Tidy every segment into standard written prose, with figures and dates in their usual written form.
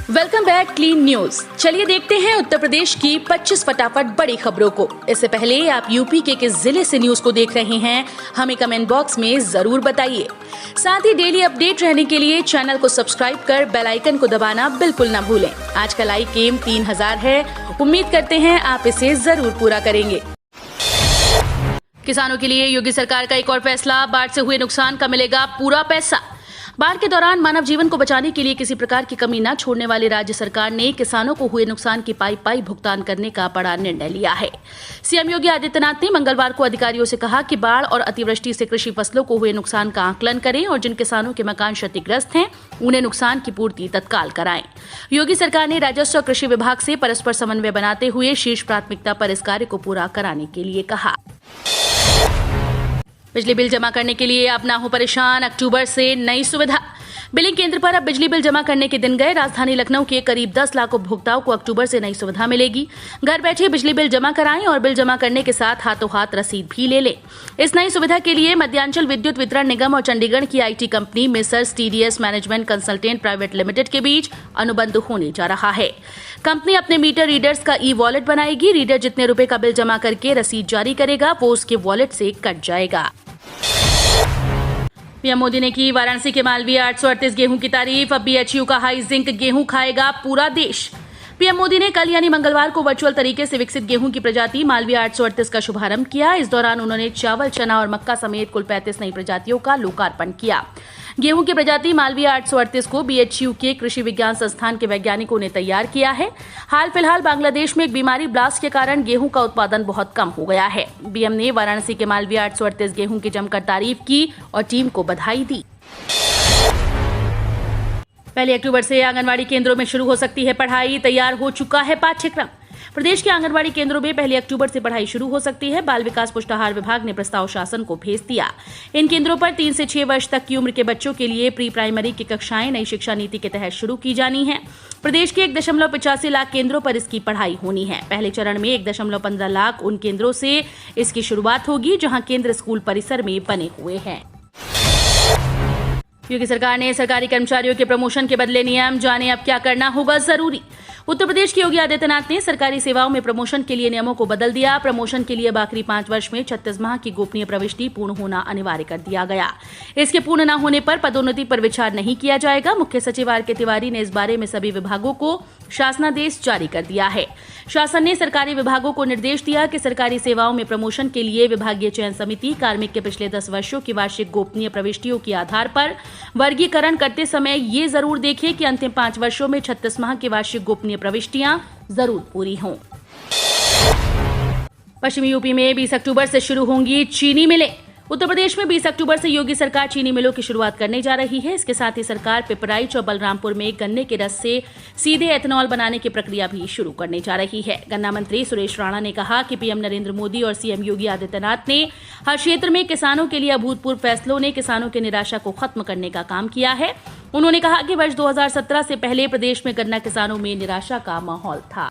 Welcome back clean news. चलिए देखते हैं उत्तर प्रदेश की 25 फटाफट बड़ी खबरों को। इससे पहले आप यूपी के किस जिले से न्यूज को देख रहे हैं, हमें कमेंट बॉक्स में जरूर बताइए। साथ ही डेली अपडेट रहने के लिए चैनल को सब्सक्राइब कर बेल आइकन को दबाना बिल्कुल न भूलें। आज का लाइक एम 3000 है, उम्मीद करते हैं आप इसे जरूर पूरा करेंगे। किसानों के लिए योगी सरकार का एक और फैसला, बाढ़ से हुए नुकसान का मिलेगा पूरा पैसा। बाढ़ के दौरान मानव जीवन को बचाने के लिए किसी प्रकार की कमी न छोड़ने वाली राज्य सरकार ने किसानों को हुए नुकसान की पाई भुगतान करने का बड़ा निर्णय लिया है। सीएम योगी आदित्यनाथ ने मंगलवार को अधिकारियों से कहा कि बाढ़ और अतिवृष्टि से कृषि फसलों को हुए नुकसान का आकलन करें और जिन किसानों के मकान क्षतिग्रस्त हैं उन्हें नुकसान की पूर्ति तत्काल कराएं। योगी सरकार ने राजस्व और कृषि विभाग से परस्पर समन्वय बनाते हुए शीर्ष प्राथमिकता पर इस कार्य को पूरा कराने के लिए कहा। बिजली बिल जमा करने के लिए अब ना हो परेशान, अक्टूबर से नई सुविधा। बिलिंग केंद्र पर अब बिजली बिल जमा करने के दिन गए। राजधानी लखनऊ के करीब 10 लाख उपभोक्ताओं को अक्टूबर से नई सुविधा मिलेगी। घर बैठे बिजली बिल जमा कराएं और बिल जमा करने के साथ हाथों हाथ रसीद भी ले लें। इस नई सुविधा के लिए मध्यांचल विद्युत वितरण निगम और चंडीगढ़ की IT company messrs TDS management consultant private limited के बीच अनुबंध होने जा रहा है। कंपनी अपने मीटर रीडर्स का ई वॉलेट बनाएगी। रीडर जितने रुपए का बिल जमा करके रसीद जारी करेगा वो उसके वॉलेट से कट जाएगा। पीएम मोदी ने की वाराणसी के मालवीय 838 गेहूं की तारीफ। अब बीएचयू का हाई जिंक गेहूं खाएगा पूरा देश। पीएम मोदी ने कल यानी मंगलवार को वर्चुअल तरीके से विकसित गेहूं की प्रजाति मालवीय 838 का शुभारंभ किया। इस दौरान उन्होंने चावल, चना और मक्का समेत कुल 35 नई प्रजातियों का लोकार्पण किया। गेहूं की प्रजाति मालवीय 838 को बीएचयू के कृषि विज्ञान संस्थान के वैज्ञानिकों ने तैयार किया है। हाल फिलहाल बांग्लादेश में एक बीमारी ब्लास्ट के कारण गेहूं का उत्पादन बहुत कम हो गया है। बीएम ने वाराणसी के मालवीय 838 गेहूं की जमकर तारीफ की और टीम को बधाई दी। 1 अक्टूबर से आंगनवाड़ी केंद्रों में शुरू हो सकती है पढ़ाई, तैयार हो चुका है पाठ्यक्रम। प्रदेश के आंगनवाड़ी केंद्रों में 1 अक्टूबर से पढ़ाई शुरू हो सकती है। बाल विकास पुष्टाहार विभाग ने प्रस्ताव शासन को भेज दिया। इन केंद्रों पर 3 से 6 वर्ष तक की उम्र के बच्चों के लिए प्री प्राइमरी की कक्षाएं नई शिक्षा नीति के तहत शुरू की जानी है। प्रदेश के 1.85 लाख केंद्रों पर इसकी पढ़ाई होनी है। पहले चरण में 1.15 लाख उन केंद्रों से इसकी शुरुआत होगी जहां केंद्र स्कूल परिसर में बने हुए हैं। योगी सरकार ने सरकारी कर्मचारियों के प्रमोशन के बदले नियम, जाने अब क्या करना होगा जरूरी। उत्तर प्रदेश के योगी आदित्यनाथ ने सरकारी सेवाओं में प्रमोशन के लिए नियमों को बदल दिया। प्रमोशन के लिए आखिरी 5 वर्ष में 36 माह की गोपनीय प्रविष्टि पूर्ण होना अनिवार्य कर दिया गया। इसके पूर्ण न होने पर पदोन्नति पर विचार नहीं किया जाएगा। मुख्य सचिव आर के तिवारी ने इस बारे में सभी विभागों को शासनादेश जारी कर दिया है। शासन ने सरकारी विभागों को निर्देश दिया कि सरकारी सेवाओं में प्रमोशन के लिए विभागीय चयन समिति कार्मिक के पिछले 10 वर्षों की वार्षिक गोपनीय प्रविष्टियों के आधार पर वर्गीकरण करते समय ये जरूर देखें कि अंतिम 5 वर्षों में 36 माह की वार्षिक गोपनीय प्रविष्टियां जरूर पूरी हों। पश्चिमी यूपी में 20 अक्टूबर से शुरू होंगी चीनी मिलें। उत्तर प्रदेश में 20 अक्टूबर से योगी सरकार चीनी मिलों की शुरुआत करने जा रही है। इसके साथ ही सरकार पिपराइच और बलरामपुर में गन्ने के रस से सीधे एथेनॉल बनाने की प्रक्रिया भी शुरू करने जा रही है। गन्ना मंत्री सुरेश राणा ने कहा कि पीएम नरेंद्र मोदी और सीएम योगी आदित्यनाथ ने हर क्षेत्र में किसानों के लिए अभूतपूर्व फैसलों ने किसानों की निराशा को खत्म करने का काम किया है। उन्होंने कहा कि वर्ष 2017 से पहले प्रदेश में गन्ना किसानों में निराशा का माहौल था।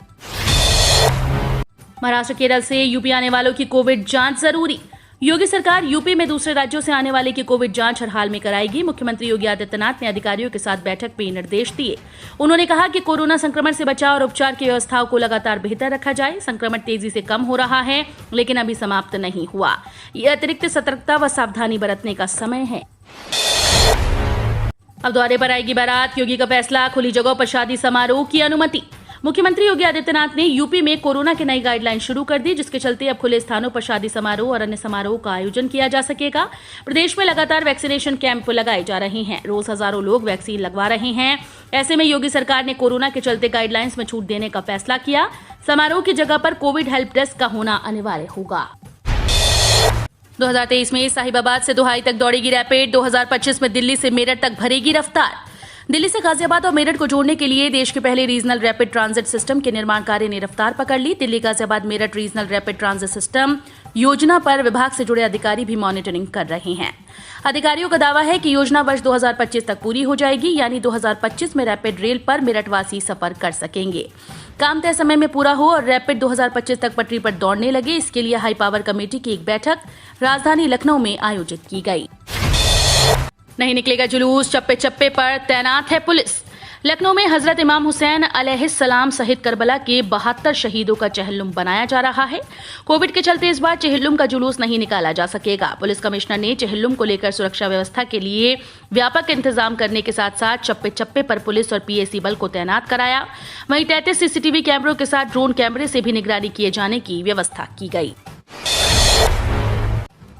महाराष्ट्र, केरल से यूपी आने वालों की कोविड जांच जरूरी। योगी सरकार यूपी में दूसरे राज्यों से आने वाले की कोविड जांच हर हाल में कराएगी। मुख्यमंत्री योगी आदित्यनाथ ने अधिकारियों के साथ बैठक में निर्देश दिए। उन्होंने कहा कि कोरोना संक्रमण से बचाव और उपचार की व्यवस्थाओं को लगातार बेहतर रखा जाए। संक्रमण तेजी से कम हो रहा है लेकिन अभी समाप्त नहीं हुआ। ये अतिरिक्त सतर्कता व सावधानी बरतने का समय है। अब द्वारे पर आएगी बारात, योगी का फैसला, खुली जगहों पर शादी समारोह की अनुमति। मुख्यमंत्री योगी आदित्यनाथ ने यूपी में कोरोना की नई गाइडलाइन शुरू कर दी, जिसके चलते अब खुले स्थानों पर शादी समारोह और अन्य समारोह का आयोजन किया जा सकेगा। प्रदेश में लगातार वैक्सीनेशन कैंप लगाए जा रहे हैं। रोज हजारों लोग वैक्सीन लगवा रहे हैं। ऐसे में योगी सरकार ने कोरोना के चलते गाइडलाइंस में छूट देने का फैसला किया। समारोह की जगह पर कोविड हेल्प डेस्क का होना अनिवार्य होगा। 2023 में साहिबाबाद से दोहाई तक दौड़ेगी रैपिड। 2025 में दिल्ली से मेरठ तक भरेगी रफ्तार। दिल्ली से गाजियाबाद और मेरठ को जोड़ने के लिए देश के पहले रीजनल रैपिड ट्रांजिट सिस्टम के निर्माण कार्य ने रफ्तार पकड़ ली। Delhi Ghaziabad Meerut regional rapid transit system योजना पर विभाग से जुड़े अधिकारी भी मॉनिटरिंग कर रहे हैं। अधिकारियों का दावा है कि योजना वर्ष 2025 तक पूरी हो जाएगी, यानी 2025 में रैपिड रेल पर मेरठवासी सफर कर सकेंगे। काम तय समय में पूरा हो और रैपिड 2025 तक पटरी पर दौड़ने लगे, इसके लिए हाई पावर कमेटी की एक बैठक राजधानी लखनऊ में आयोजित की गई। नहीं निकलेगा जुलूस, चप्पे चप्पे पर तैनात है पुलिस। लखनऊ में हजरत इमाम हुसैन अलैहिस्सलाम सहित करबला के 72 शहीदों का चहलुम बनाया जा रहा है। कोविड के चलते इस बार चहलुम का जुलूस नहीं निकाला जा सकेगा। पुलिस कमिश्नर ने चहलुम को लेकर सुरक्षा व्यवस्था के लिए व्यापक इंतजाम करने के साथ साथ चप्पे चप्पे पर पुलिस और पीएसी बल को तैनात कराया। वहीं 33 सीसीटीवी कैमरों के साथ ड्रोन कैमरे से भी निगरानी किए जाने की व्यवस्था की गई।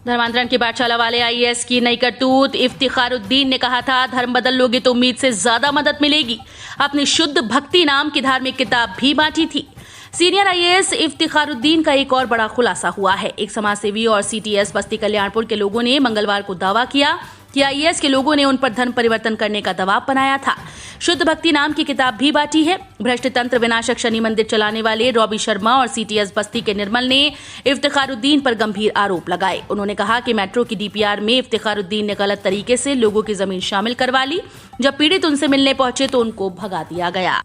धर्मांतरण की पाठशाला वाले आईएएस की नई करतूत। इफ्तिखारुद्दीन ने कहा था, धर्म बदल लोगे तो उम्मीद से ज्यादा मदद मिलेगी। अपनी शुद्ध भक्ति नाम की धार्मिक किताब भी बांटी थी। सीनियर आईएएस इफ्तिखारुद्दीन का एक और बड़ा खुलासा हुआ है। एक समाजसेवी और सीटीएस बस्ती कल्याणपुर के लोगों ने मंगलवार को दावा किया कि आईएएस के लोगों ने उन पर धर्म परिवर्तन करने का दबाव बनाया था। शुद्ध भक्ति नाम की किताब भी बांटी है। भ्रष्ट तंत्र विनाशक शनि मंदिर चलाने वाले रॉबी शर्मा और सीटीएस बस्ती के निर्मल ने इफ्तिखारुद्दीन पर गंभीर आरोप लगाए। उन्होंने कहा कि मेट्रो की डीपीआर में इफ्तिखारुद्दीन ने गलत तरीके से लोगों की जमीन शामिल करवा ली। जब पीड़ित उनसे मिलने पहुंचे तो उनको भगा दिया गया।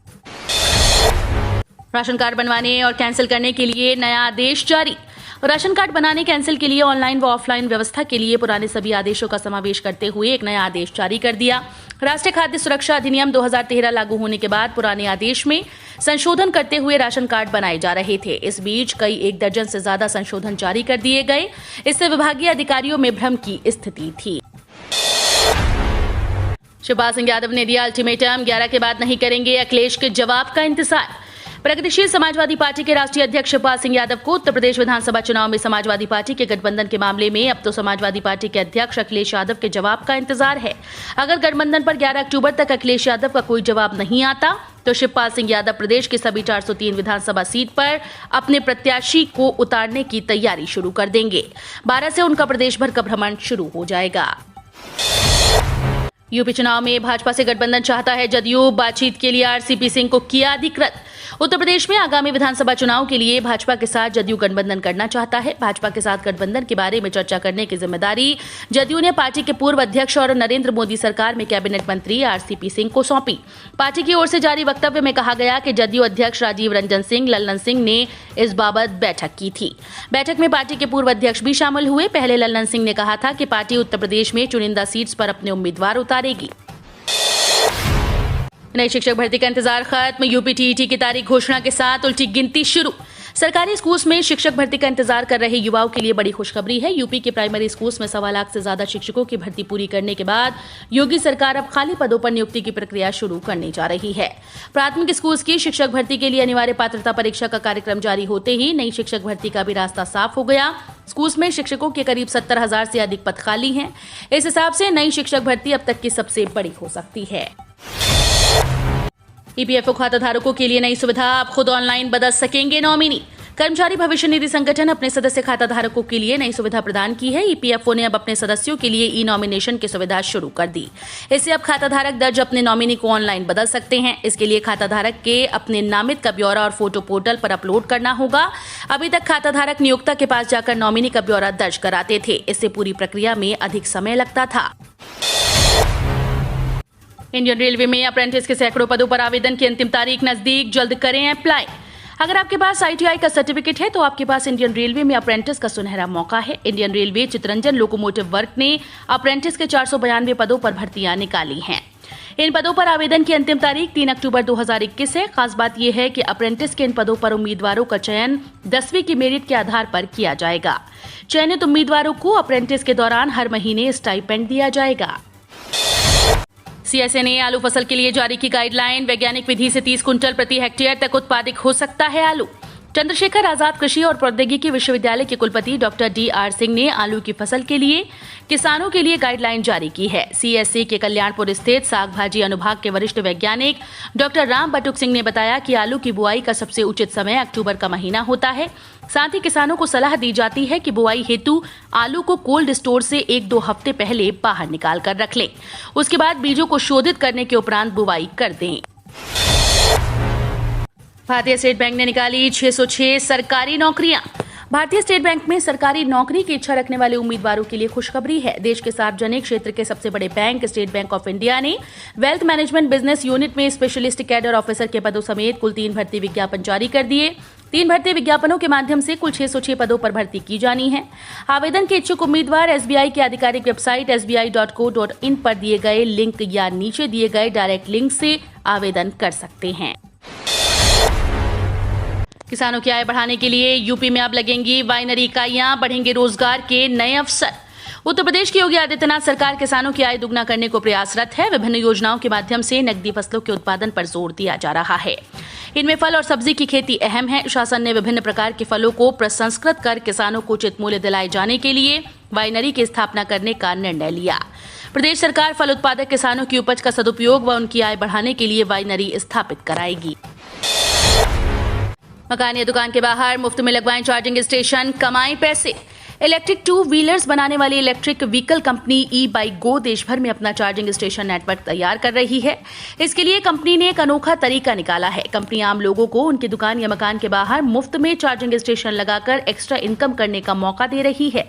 राशन कार्ड बनवाने और कैंसिल करने के लिए नया आदेश जारी। राशन कार्ड बनाने कैंसिल के लिए ऑनलाइन व ऑफलाइन व्यवस्था के लिए पुराने सभी आदेशों का समावेश करते हुए एक नया आदेश जारी कर दिया। राष्ट्रीय खाद्य सुरक्षा अधिनियम 2013 लागू होने के बाद पुराने आदेश में संशोधन करते हुए राशन कार्ड बनाए जा रहे थे। इस बीच कई 1 दर्जन से ज्यादा संशोधन जारी कर दिए गए। इससे विभागीय अधिकारियों में भ्रम की स्थिति थी। शिवपाल सिंह यादव ने दिया अल्टीमेटम, 11 के बाद नहीं करेंगे अखिलेश के जवाब का इंतजार। प्रगतिशील समाजवादी पार्टी के राष्ट्रीय अध्यक्ष शिवपाल सिंह यादव को उत्तर प्रदेश विधानसभा चुनाव में समाजवादी पार्टी के गठबंधन के मामले में अब तो समाजवादी पार्टी के अध्यक्ष अखिलेश यादव के जवाब का इंतजार है। अगर गठबंधन पर 11 अक्टूबर तक अखिलेश यादव का कोई जवाब नहीं आता तो शिवपाल सिंह यादव प्रदेश की सभी 403 विधानसभा सीट पर अपने प्रत्याशी को उतारने की तैयारी शुरू कर देंगे। 12 से उनका प्रदेश भर का भ्रमण शुरू हो जाएगा। यूपी चुनाव में भाजपा से गठबंधन चाहता है जदयू। बातचीत के लिए आरसीपी सिंह को किया अधिकृत। उत्तर प्रदेश में आगामी विधानसभा चुनाव के लिए भाजपा के साथ जदयू गठबंधन करना चाहता है। भाजपा के साथ गठबंधन के बारे में चर्चा करने की जिम्मेदारी जदयू ने पार्टी के पूर्व अध्यक्ष और नरेंद्र मोदी सरकार में कैबिनेट मंत्री आरसीपी सिंह को सौंपी। पार्टी की ओर से जारी वक्तव्य में कहा गया कि जदयू अध्यक्ष राजीव रंजन सिंह लल्लन सिंह ने इस बाबत बैठक की थी। बैठक में पार्टी के पूर्व अध्यक्ष भी शामिल हुए। पहले लल्लन सिंह ने कहा था कि पार्टी उत्तर प्रदेश में चुनिंदा सीट्स पर अपने उम्मीदवार उतारेगी। नई शिक्षक भर्ती का इंतजार खत्म। यूपी टीईटी की तारीख घोषणा के साथ उल्टी गिनती शुरू। सरकारी स्कूल्स में शिक्षक भर्ती का इंतजार कर रहे युवाओं के लिए बड़ी खुशखबरी है। यूपी के प्राइमरी स्कूल्स में 1.25 लाख से ज्यादा शिक्षकों की भर्ती पूरी करने के बाद योगी सरकार अब खाली पदों पर नियुक्ति की प्रक्रिया शुरू करने जा रही है। प्राथमिक स्कूल्स की शिक्षक भर्ती के लिए अनिवार्य पात्रता परीक्षा का कार्यक्रम जारी होते ही नई शिक्षक भर्ती का भी रास्ता साफ हो गया। स्कूल्स में शिक्षकों के करीब 70,000 से अधिक पद खाली हैं। इस हिसाब से नई शिक्षक भर्ती अब तक की सबसे बड़ी हो सकती है। ईपीएफओ खाताधारकों के लिए नई सुविधा, अब खुद ऑनलाइन बदल सकेंगे नॉमिनी। कर्मचारी भविष्य निधि संगठन अपने सदस्य खाताधारकों के लिए नई सुविधा प्रदान की है। ईपीएफओ ने अब अपने सदस्यों के लिए ई नॉमिनेशन की सुविधा शुरू कर दी। इससे अब खाताधारक दर्ज अपने नॉमिनी को ऑनलाइन बदल सकते हैं। इसके लिए खाताधारक के अपने नामित का ब्यौरा और फोटो पोर्टल पर अपलोड करना होगा। अभी तक खाताधारक नियोक्ता के पास जाकर नॉमिनी का ब्यौरा दर्ज कराते थे। इससे पूरी प्रक्रिया में अधिक समय लगता था। इंडियन रेलवे में अप्रेंटिस के सैकड़ों पदों पर आवेदन की अंतिम तारीख नजदीक, जल्द करें अप्लाई। अगर आपके पास आईटीआई का सर्टिफिकेट है तो आपके पास इंडियन रेलवे में अप्रेंटिस का सुनहरा मौका है। Indian railway Chittaranjan locomotive work ने अप्रेंटिस के 492 पदों पर भर्तियां निकाली हैं। इन पदों पर आवेदन की अंतिम तारीख 3 अक्टूबर 2021 है। खास बात यह है कि अप्रेंटिस के इन पदों पर उम्मीदवारों का चयन 10वीं की मेरिट के आधार पर किया जाएगा। चयनित उम्मीदवारों को अप्रेंटिस के दौरान हर महीने स्टाइपेंड दिया जाएगा। सीएसए ने आलू फसल के लिए जारी की गाइडलाइन। वैज्ञानिक विधि से 30 कुंटल प्रति हेक्टेयर तक उत्पादित हो सकता है आलू। चंद्रशेखर आजाद कृषि और प्रौद्योगिकी विश्वविद्यालय के कुलपति डॉक्टर DR सिंह ने आलू की फसल के लिए किसानों के लिए गाइडलाइन जारी की है। सीएससी के कल्याणपुर स्थित साग भाजी अनुभाग के वरिष्ठ वैज्ञानिक डॉक्टर राम बटुक सिंह ने बताया कि आलू की बुआई का सबसे उचित समय अक्टूबर का महीना होता है। साथ ही किसानों को सलाह दी जाती है कि बुआई हेतु आलू को कोल्ड स्टोर से 1-2 हफ्ते पहले बाहर निकाल कर रख लें। उसके बाद बीजों को शोधित करने के उपरांत बुआई कर दें। भारतीय स्टेट बैंक ने निकाली 606 सरकारी नौकरियां। भारतीय स्टेट बैंक में सरकारी नौकरी की इच्छा रखने वाले उम्मीदवारों के लिए खुशखबरी है। देश के सार्वजनिक क्षेत्र के सबसे बड़े bank state bank of India ने वेल्थ मैनेजमेंट बिजनेस यूनिट में स्पेशलिस्ट कैडर ऑफिसर के पदों समेत कुल 3 भर्ती विज्ञापन जारी कर दिए। 3 भर्ती विज्ञापनों के माध्यम से कुल 606 पदों पर भर्ती की जानी है। आवेदन के इच्छुक उम्मीदवार SBI की आधिकारिक वेबसाइट sbi.co.in पर दिए गए लिंक या नीचे दिए गए डायरेक्ट लिंक से आवेदन कर सकते हैं। किसानों की आय बढ़ाने के लिए यूपी में अब लगेंगी वाइनरी इकाइयां, बढ़ेंगे रोजगार के नए अवसर। उत्तर प्रदेश की योगी आदित्यनाथ सरकार किसानों की आय दुगना करने को प्रयासरत है। विभिन्न योजनाओं के माध्यम से नकदी फसलों के उत्पादन पर जोर दिया जा रहा है। इनमें फल और सब्जी की खेती अहम है। शासन ने विभिन्न प्रकार के फलों को प्रसंस्कृत कर किसानों को उचित मूल्य दिलाए जाने के लिए वाइनरी की स्थापना करने का निर्णय लिया। प्रदेश सरकार फल उत्पादक किसानों की उपज का सदुपयोग व उनकी आय बढ़ाने के लिए वाइनरी स्थापित कराएगी। मकान या दुकान के बाहर मुफ्त में लगवाएं चार्जिंग स्टेशन, कमाएं पैसे। इलेक्ट्रिक 2 व्हीलर्स बनाने वाली इलेक्ट्रिक व्हीकल कंपनी ई-बाइक-गो देश भर में अपना चार्जिंग स्टेशन नेटवर्क तैयार कर रही है। इसके लिए कंपनी ने एक अनोखा तरीका निकाला है। कंपनी आम लोगों को उनकी दुकान या मकान के बाहर मुफ्त में चार्जिंग स्टेशन लगाकर एक्स्ट्रा इनकम करने का मौका दे रही है।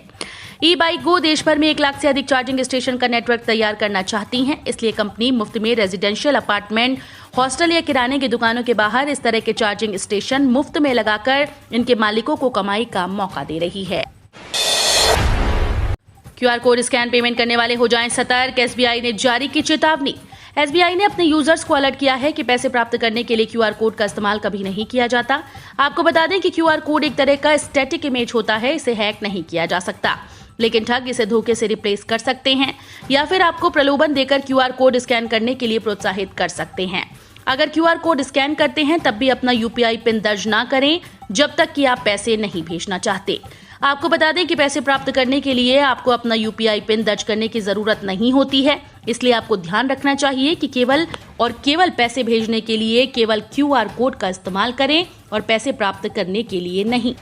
ई-बाइक-गो देश भर में 1 लाख से अधिक चार्जिंग स्टेशन का नेटवर्क तैयार करना चाहती हैं। इसलिए कंपनी मुफ्त में रेजिडेंशियल अपार्टमेंट, हॉस्टल या किराने की दुकानों के बाहर इस तरह के चार्जिंग स्टेशन मुफ्त में लगाकर इनके मालिकों को कमाई का मौका दे रही है। QR कोड स्कैन पेमेंट करने वाले हो जाएं सतर्क, SBI ने जारी की चेतावनी। SBI ने अपने यूजर्स को अलर्ट किया है कि पैसे प्राप्त करने के लिए QR कोड का इस्तेमाल कभी नहीं किया जाता। आपको बता दें कि QR कोड एक तरह का स्टैटिक इमेज होता है, इसे हैक नहीं किया जा सकता, लेकिन ठग इसे धोखे से रिप्लेस कर सकते हैं या फिर आपको प्रलोभन देकर QR कोड स्कैन करने के लिए प्रोत्साहित कर सकते हैं। अगर QR कोड स्कैन करते हैं तब भी अपना UPI पिन दर्ज ना करें जब तक कि आप पैसे नहीं भेजना चाहते। आपको बता दें कि पैसे प्राप्त करने के लिए आपको अपना UPI पिन दर्ज करने की जरूरत नहीं होती है, इसलिए आपको ध्यान रखना चाहिए कि केवल पैसे भेजने के लिए केवल QR कोड का इस्तेमाल करें और पैसे प्राप्त करने के लिए नहीं।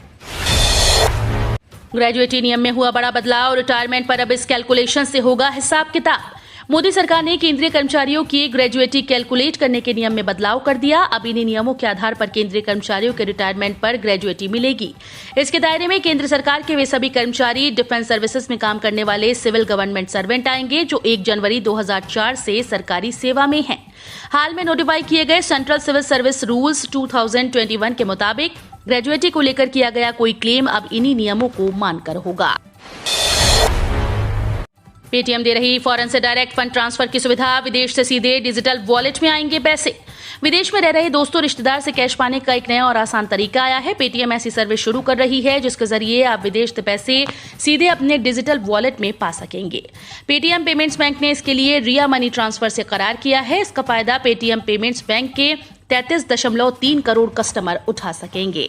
ग्रेजुएटी नियम में हुआ बड़ा बदलाव, रिटायरमेंट पर अब इस कैलकुलेशन से होगा हिसाब किताब। मोदी सरकार ने केंद्रीय कर्मचारियों की ग्रेजुएटी कैलकुलेट करने के नियम में बदलाव कर दिया। अब इन्हीं नियमों के आधार पर केंद्रीय कर्मचारियों के रिटायरमेंट पर ग्रेजुएटी मिलेगी। इसके दायरे में केंद्र सरकार के वे सभी कर्मचारी, डिफेंस सर्विसेज में काम करने वाले सिविल गवर्नमेंट सर्वेंट आएंगे जो 1 जनवरी 2004 से सरकारी सेवा में हैं। हाल में नोटिफाई किए गए सेंट्रल सिविल सर्विस रूल्स 2021 के मुताबिक ग्रेजुएटी को लेकर किया गया कोई क्लेम अब इन्हीं नियमों को मानकर होगा। पेटीएम दे रही फॉरेन से डायरेक्ट फंड ट्रांसफर की सुविधा, विदेश से सीधे डिजिटल वॉलेट में आएंगे पैसे। विदेश में रह रहे दोस्तों रिश्तेदार से कैश पाने का एक नया और आसान तरीका आया है। पेटीएम ऐसी सर्विस शुरू कर रही है जिसके जरिए आप विदेश से पैसे सीधे अपने डिजिटल वॉलेट में पा सकेंगे। पेटीएम पेमेंट्स बैंक ने इसके लिए रिया मनी ट्रांसफर से करार किया है। इसका फायदा पेटीएम पेमेंट्स बैंक के 33.3 करोड़ कस्टमर उठा सकेंगे।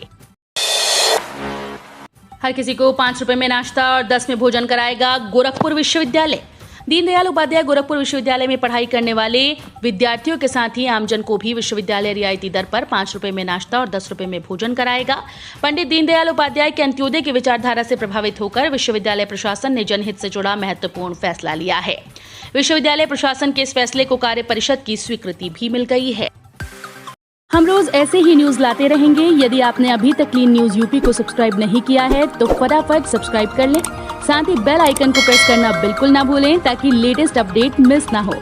हर किसी को 5 रुपए में नाश्ता और 10 में भोजन कराएगा गोरखपुर विश्वविद्यालय। दीनदयाल उपाध्याय गोरखपुर विश्वविद्यालय में पढ़ाई करने वाले विद्यार्थियों के साथ ही आमजन को भी विश्वविद्यालय रियायती दर पर 5 रुपए में नाश्ता और 10 रुपए में भोजन कराएगा। पंडित दीनदयाल उपाध्याय के अंत्योदय की विचारधारा से प्रभावित होकर विश्वविद्यालय प्रशासन ने जनहित से जुड़ा महत्वपूर्ण फैसला लिया है। विश्वविद्यालय प्रशासन के इस फैसले को कार्य परिषद की स्वीकृति भी मिल गई है। हम रोज ऐसे ही न्यूज लाते रहेंगे। यदि आपने अभी तक क्लीन न्यूज यूपी को सब्सक्राइब नहीं किया है तो फटाफट सब्सक्राइब कर लें। साथ ही बेल आइकन को प्रेस करना बिल्कुल ना भूलें ताकि लेटेस्ट अपडेट मिस ना हो।